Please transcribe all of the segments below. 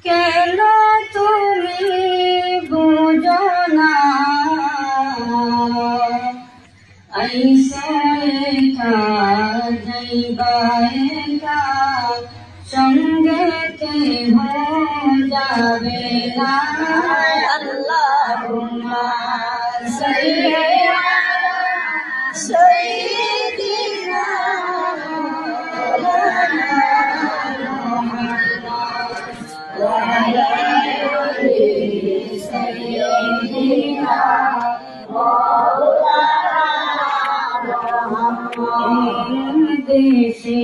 কেন তুমি বুঝো না ऐसे का जैबाए का संगे के हो जावे ना अल्लाहुम्मा सय्यिदना देशे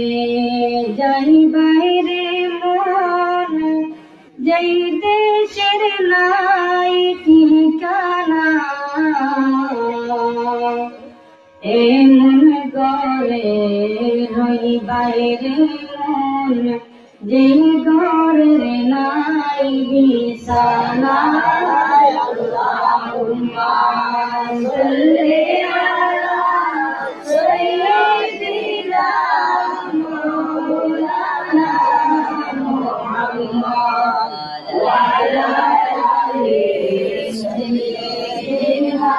जाई বাইরে মন যেই দেশের নাই ঠিকানা এমন গরে রই বাইরে মন যেই ঘরের নাই বিছানা আল্লাহুম্মা সাল্লি আলা সাইয়্যিদিনা মাওলানা মুহাম্মদ ওয়া আলা আলি সাইয়্যিদিনা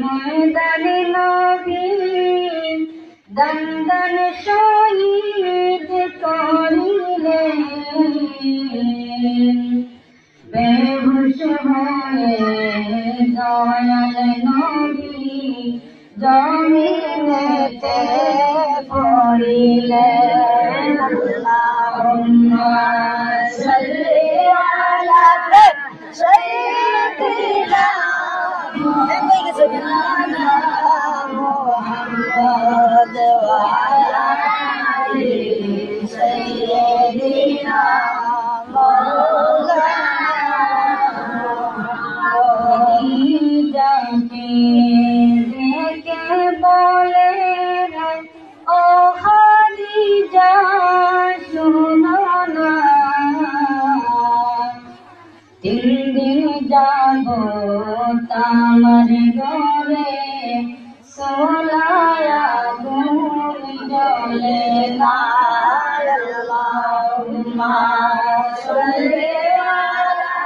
ময়দান নবী দন্দন শহীদ করিলে বেহুশ হয়ে দয়াল নবী জমিনেতে পড়িলে আল্লাহুম্মা সাল্লি আলা সাইয়্যিদিনা মাওলানা মুহাম্মদ ওয়া আলা আলি সাইয়্যিদিনা যাকে দেখে বলে ও খাদিজা শোনো না 3 দিন যাব তামার ঘরে সোলায়া গুণ জ্বলে না আল্লাহুম্মা সাল্লি আলা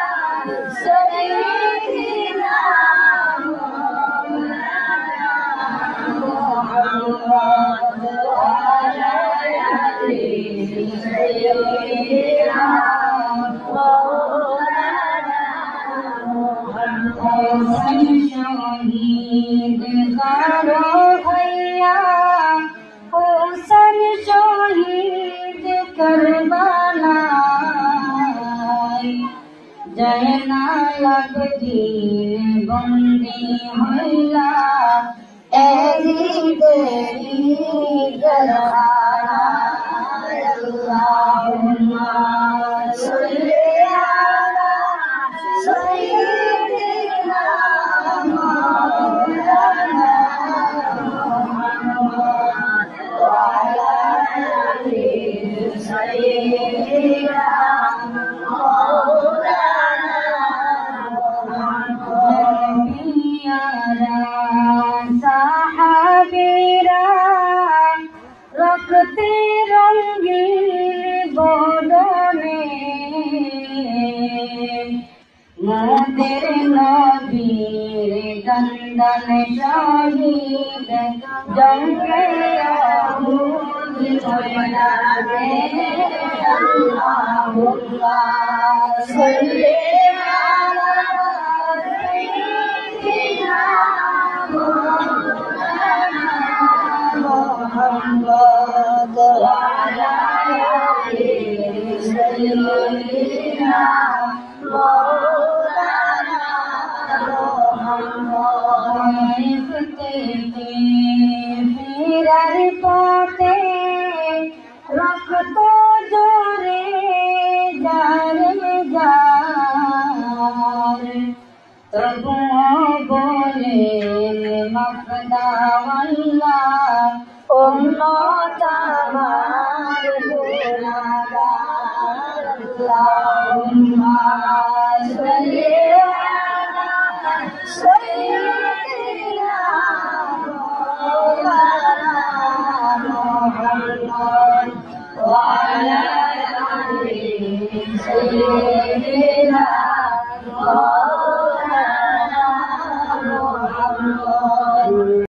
সাইয়্যিদিনা মাওলানা মুহাম্মদ ওয়া আলা আলি সাইয়্যিদিনা মাওলানা মুহাম্মদ শহীদ কারো ভাইয়া হোসেন শহীদ করবালায় জয়নালাবদিন বন্দী হইলা এজিদেরি গরহানায় আল্লাহুম্মা সাল্লি আলা সাইয়্যিদিনা মাওলানা মুহাম্মদ ওয়া আলা আলি সাইয়্যিদিনা মাওলানা মুহাম্মদ সাহাবীরা রক্তে রঙিন বদনে মোদের নবীর দন্দন শহীদ জঙ্গে আহুদ ময়দানে আল্লাহুম্মা সাল্লি আলা সাইয়্যিদিনা মাওলানা মুহাম্মদ ওয়া আলা আলি সাইয়্যিদিনা মাওলানা মুহাম্মদ ফিরার পথে রক্ত জোরে জারে যায় তবুও বলে মফদাওয়াল্লাহ উম্মত আমার গুনাহগার আল্লাহুম্মা সাল্লি আলা সাইয়্যিদিনা মাওলানা মুহাম্মদ ওয়া আলা আলি সাইয়্যিদিনা